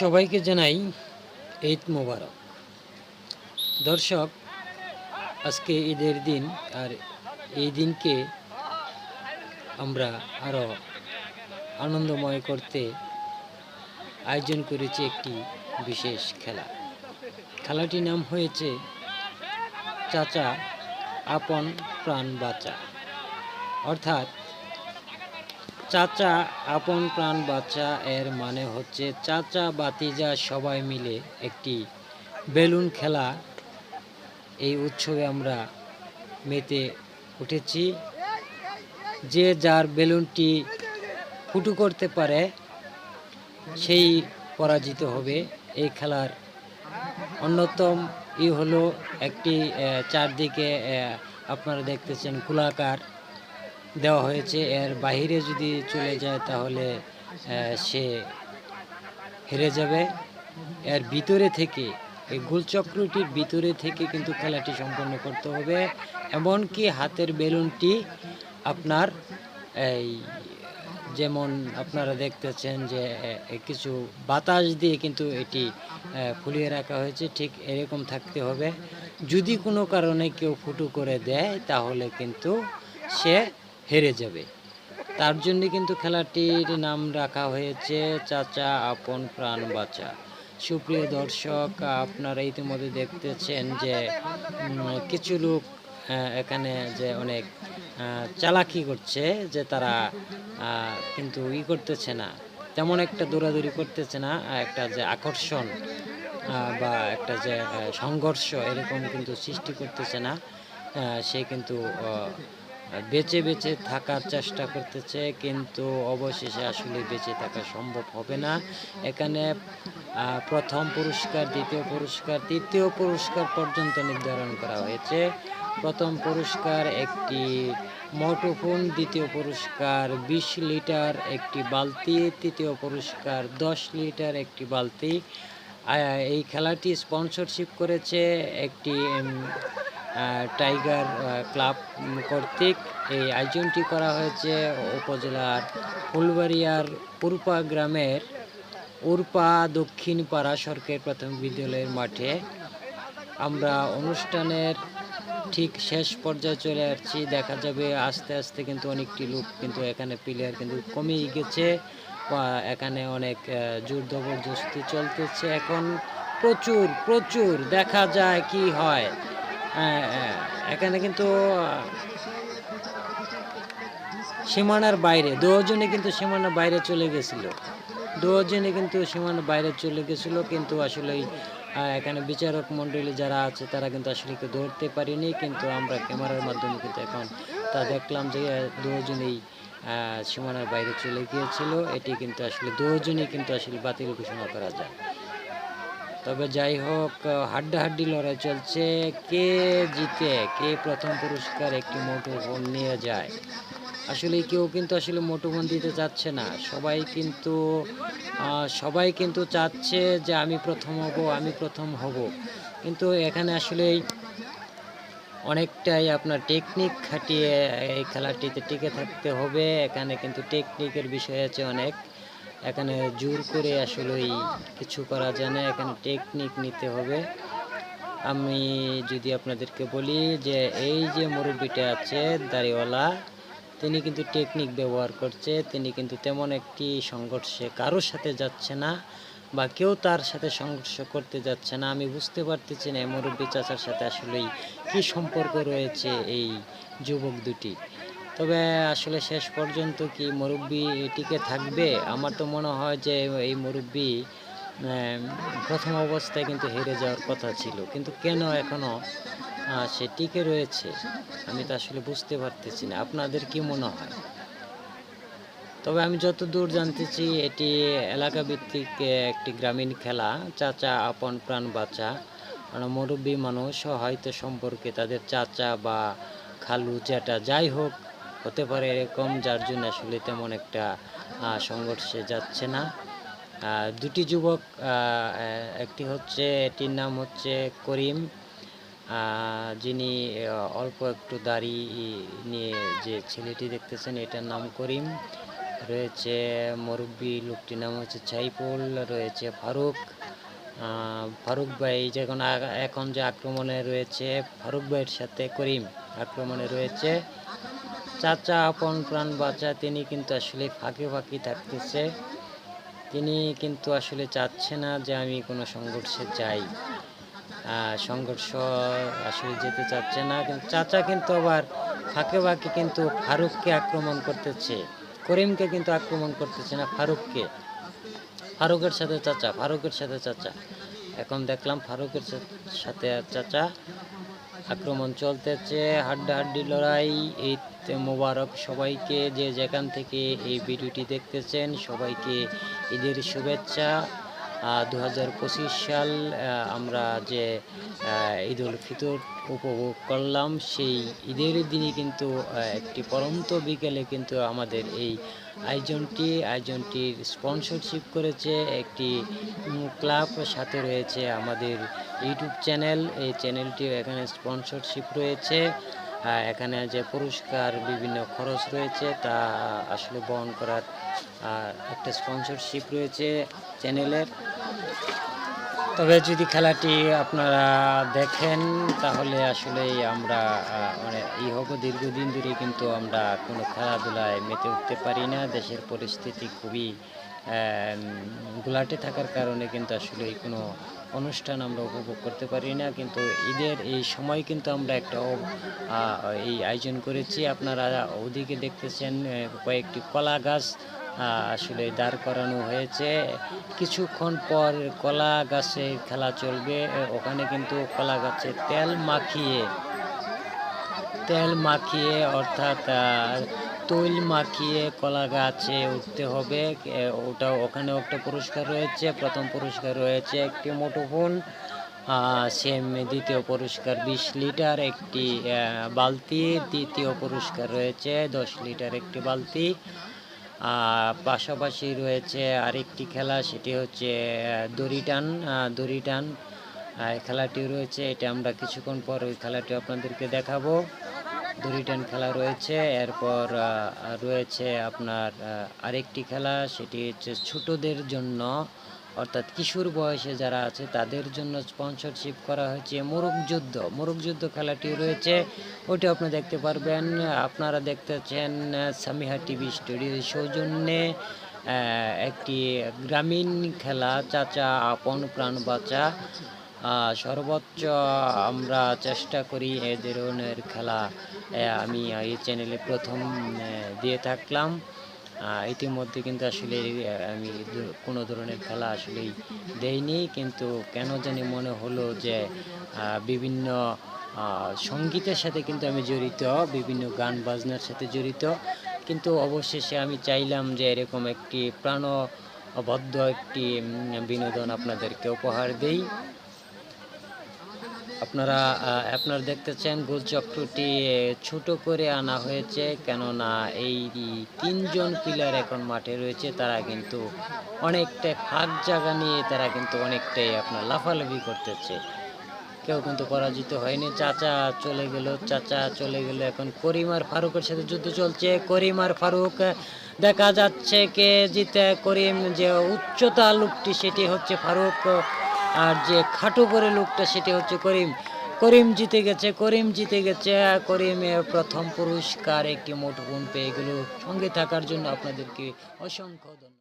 সবাইকে জানাই ঈদ মোবারক। দর্শক, আজকে ঈদের দিন, আর এই দিনকে আমরা আরও আনন্দময় করতে আয়োজন করেছি একটি বিশেষ খেলা। খেলাটির নাম হয়েছে চাচা আপন প্রাণ বাঁচা। অর্থাৎ চাচা আপন প্রাণ বাঁচা এর মানে হচ্ছে চাচা ভাতিজা সবাই মিলে একটি বেলুন খেলা। এই উৎসবে আমরা মেতে উঠেছি। যে যার বেলুনটি ফুটো করতে পারে সেই পরাজিত হবে। এই খেলার অন্যতম হলো একটি চারদিকে আপনারা দেখতেছেন গোলাকার দেওয়া হয়েছে। এর বাহিরে যদি চলে যায় তাহলে সে হেরে যাবে। এর ভিতরে থেকে, এই গোলচক্রটির ভিতরে থেকে কিন্তু খেলাটি সম্পন্ন করতে হবে। এমনকি হাতের বেলুনটি আপনার এই যেমন আপনারা দেখতেছেন যে কিছু বাতাস দিয়ে কিন্তু এটি ফুলিয়ে রাখা হয়েছে, ঠিক এরকম থাকতে হবে। যদি কোনো কারণে কেউ ফুটো করে দেয় তাহলে কিন্তু সে হেরে যাবে। তার জন্য কিন্তু খেলাটির নাম রাখা হয়েছে চাচা আপন প্রাণ বাঁচা। সুপ্রিয় দর্শক, আপনারা ইতিমধ্যে দেখতেছেন যে কিছু লোক এখানে যে অনেক চালাকি করছে, যে তারা কিন্তু করতেছে না, তেমন একটা দৌড়াদৌড়ি করতেছে না, একটা যে আকর্ষণ বা একটা যে সংঘর্ষ এরকম কিন্তু সৃষ্টি করতেছে না। সে কিন্তু বেঁচে বেঁচে থাকার চেষ্টা করতেছে, কিন্তু অবশেষে আসলে বেঁচে থাকা সম্ভব হবে না। এখানে প্রথম পুরস্কার, দ্বিতীয় পুরস্কার, তৃতীয় পুরস্কার পর্যন্ত নির্ধারণ করা হয়েছে। প্রথম পুরস্কার একটি মুঠোফোন, দ্বিতীয় পুরস্কার 20 লিটার একটি বালতি, তৃতীয় পুরস্কার 10 লিটার একটি বালতি। এই খেলাটি স্পন্সরশিপ করেছে একটি টাইগার ক্লাব কর্তৃক। এই আয়োজনটি করা হয়েছে উপজেলার ফুলবাড়িয়ার উরপা গ্রামের উরপা দক্ষিণ পাড়া সরকারি প্রাথমিক বিদ্যালয়ের মাঠে। আমরা অনুষ্ঠানের ঠিক শেষ পর্যায়ে চলে আসছি। দেখা যাবে আস্তে আস্তে কিন্তু অনেকটি লোক কিন্তু এখানে প্লেয়ার কিন্তু কমেই গেছে, বা এখানে অনেক জোর জবরদস্তি চলতেছে। এখন প্রচুর প্রচুর দেখা যায় কি হয়, এখানে কিন্তু সীমানার বাইরে দুজনে কিন্তু সীমানার বাইরে চলে গেছিল, কিন্তু আসলে এখানে বিচারক মণ্ডলী যারা আছে তারা কিন্তু আসলে ধরতে পারিনি। কিন্তু আমরা ক্যামেরার মাধ্যমে কিন্তু এখন তা দেখলাম যে দুজনেই সীমানার বাইরে চলে গিয়েছিল। এটি কিন্তু আসলে দুজনেই কিন্তু আসলে বাতিল ঘোষণা করা যায়। তবে যাই হোক, হাড্ডাহাড্ডি লড়াই চলছে, কে জিতে, কে প্রথম পুরস্কার একটি মুঠোফোন নিয়ে যায়। আসলে কেউ কিন্তু আসলে মুঠোফোন দিতে চাচ্ছে না। সবাই কিন্তু চাচ্ছে যে আমি প্রথম হব। কিন্তু এখানে আসলে অনেকটাই আপনার টেকনিক খাটিয়ে এই খেলাটিতে টিকে থাকতে হবে। এখানে কিন্তু টেকনিকের বিষয় আছে অনেক। এখানে জোর করে আসলেই কিছু করা যায় না, এখানে টেকনিক নিতে হবে। আমি যদি আপনাদেরকে বলি যে এই যে মুরব্বিটা আছে দাড়িওয়ালা, তিনি কিন্তু টেকনিক ব্যবহার করছে। তিনি কিন্তু তেমন একটি সংঘর্ষে কারোর সাথে যাচ্ছে না, বা কেউ তার সাথে সংঘর্ষ করতে যাচ্ছে না। আমি বুঝতে পারতেছি না মুরব্বি চাচার সাথে আসলেই কি সম্পর্ক রয়েছে এই যুবক দুটি। তবে আসলে শেষ পর্যন্ত কি মুরব্বি টিকে থাকবে? আমার তো মনে হয় যে এই মুরব্বি প্রথম অবস্থায় কিন্তু হেরে যাওয়ার কথা ছিল, কিন্তু কেন এখনো সে টিকে রয়েছে আমি তো আসলে বুঝতে পারতেছি না। আপনাদের কি মনে হয়? তবে আমি যতদূর জানতেছি এটি এলাকা ভিত্তিক একটি গ্রামীণ খেলা, চাচা আপন প্রাণ বাঁচা। মুরব্বী মানুষ হয়তো সম্পর্কে তাদের চাচা বা খালু জ্যাঠা যাই হোক হতে পারে এরকম, যার জন্য আসলে তেমন একটা সংঘর্ষে যাচ্ছে না। দুটি যুবক, এটির নাম হচ্ছে করিম, যিনি অল্প একটু দাড়ি নিয়ে যে ছেলেটি দেখতেছেন এটার নাম করিম। রয়েছে মুরব্বী, লোকটির নাম হচ্ছে সাইফুল, রয়েছে ফারুক। ফারুক ভাই যখন এখন যে আক্রমণে রয়েছে, ফারুক ভাইয়ের সাথে করিম আক্রমণে রয়েছে। চাচা আপন প্রাণ বাঁচা, তিনি কিন্তু আসলে ফাঁকে ফাঁকি থাকতেছে। তিনি কিন্তু আসলে চাচ্ছে না যে আমি কোনো সংঘর্ষে যাই, সংঘর্ষ আসলে যেতে চাচ্ছে না। কিন্তু চাচা কিন্তু আবার ফাঁকে ফাঁকে কিন্তু ফারুককে আক্রমণ করতেছে, করিমকে কিন্তু আক্রমণ করতেছে না, ফারুককে। ফারুকের সাথে চাচা, ফারুকের সাথে চাচা, এখন দেখলাম ফারুকের সাথে চাচা আক্রমণ চলতেছে, হাড্ডাহাড্ডি লড়াই। ঈদ মোবারক সবাইকে, যে যেখান থেকে এই ভিডিওটি দেখতেছেন সবাইকে ঈদের শুভেচ্ছা। 2025 সাল আমরা যে ঈদ উল ফিতর উপভোগ করলাম, সেই ঈদের দিনই কিন্তু একটি পরন্ত বিকেলে কিন্তু আমাদের এই আয়োজনটির স্পন্সরশিপ করেছে একটি ক্লাব, সাথে রয়েছে আমাদের ইউটিউব চ্যানেল। এই চ্যানেলটিও এখানে স্পন্সরশিপ রয়েছে। এখানে যে পুরস্কার, বিভিন্ন খরচ রয়েছে তা আসলে বহন করার একটা স্পন্সরশিপ রয়েছে চ্যানেলের। তবে যদি খেলাটি আপনারা দেখেন তাহলে আসলে আমরা মানে হব, দীর্ঘদিন ধরে কিন্তু আমরা কোনো খেলাধুলায় মেতে উঠতে পারি না। দেশের পরিস্থিতি খুবই ঘোলাটে থাকার কারণে কিন্তু আসলে কোনো অনুষ্ঠান আমরা উপভোগ করতে পারি না। কিন্তু ঈদের এই সময় কিন্তু আমরা একটা এই আয়োজন করেছি। আপনারা ওদিকে দেখতেছেন কয়েকটি কলা গাছ আসলে দাঁড় করানো হয়েছে। কিছুক্ষণ পর কলা গাছের খেলা চলবে। ওখানে কিন্তু কলা গাছে তেল মাখিয়ে অর্থাৎ তৈল মাখিয়ে কলা গাছে উঠতে হবে। ওখানেও একটা পুরস্কার রয়েছে। প্রথম পুরস্কার রয়েছে একটি মুঠোফোন, সেম দ্বিতীয় পুরস্কার 20 লিটার একটি বালতি, তৃতীয় পুরস্কার রয়েছে 10 লিটার একটি বালতি। পাশাপাশি রয়েছে আরেকটি খেলা, সেটি হচ্ছে দড়ি টান খেলাটি রয়েছে। এটা আমরা কিছুক্ষণ পর ওই খেলাটি আপনাদেরকে দেখাবো। দড়ি টান খেলা রয়েছে। এরপর রয়েছে আপনার আরেকটি খেলা, সেটি হচ্ছে ছোটদের জন্য, অর্থাৎ কিশোর বয়সে যারা আছে তাদের জন্য স্পন্সরশিপ করা হয়েছে মোরগ যুদ্ধ খেলাটি রয়েছে। ওইটা আপনি দেখতে পারবেন। আপনারা দেখতেছেন সামিহা টিভি স্টুডিওর সৌজন্যে একটি গ্রামীণ খেলা, চাচা আপন প্রাণ বাঁচা। সর্বোচ্চ আমরা চেষ্টা করি এ ধরনের খেলা আমি এই চ্যানেলে প্রথম দিয়ে থাকলাম। ইতিমধ্যে কিন্তু আসলে আমি কোনো ধরনের খেলা আসলেই দেইনি, কিন্তু কেন জানি মনে হলো যে বিভিন্ন সঙ্গীতের সাথে কিন্তু আমি জড়িত, বিভিন্ন গান বাজনার সাথে জড়িত। কিন্তু অবশেষে আমি চাইলাম যে এরকম একটি প্রাণবদ্ধ একটি বিনোদন আপনাদেরকে উপহার দেই। আপনারা দেখতেছেন গোলচক্রটি ছোট করে আনা হয়েছে, কেননা এই 3 জন প্লেয়ার এখন মাঠে রয়েছে। তারা কিন্তু অনেকটাই ফাঁক জায়গা নিয়ে তারা কিন্তু অনেকটাই আপনার লাফালাফি করতেছে। কেউ কিন্তু পরাজিত হয়নি। চাচা চলে গেল। এখন করিম আর ফারুকের সাথে যুদ্ধ চলছে। করিম আর ফারুক, দেখা যাচ্ছে কে জিতে। করিম যে উচ্চতা লোকটি সেটি হচ্ছে ফারুক, আর যে খাটো করে লোকটা সেটি হচ্ছে করিম জিতে গেছে। করিম প্রথম পুরস্কার একটি মুঠোফোন পেয়ে গেল। সঙ্গে থাকার জন্য আপনাদেরকে অসংখ্য ধন্যবাদ।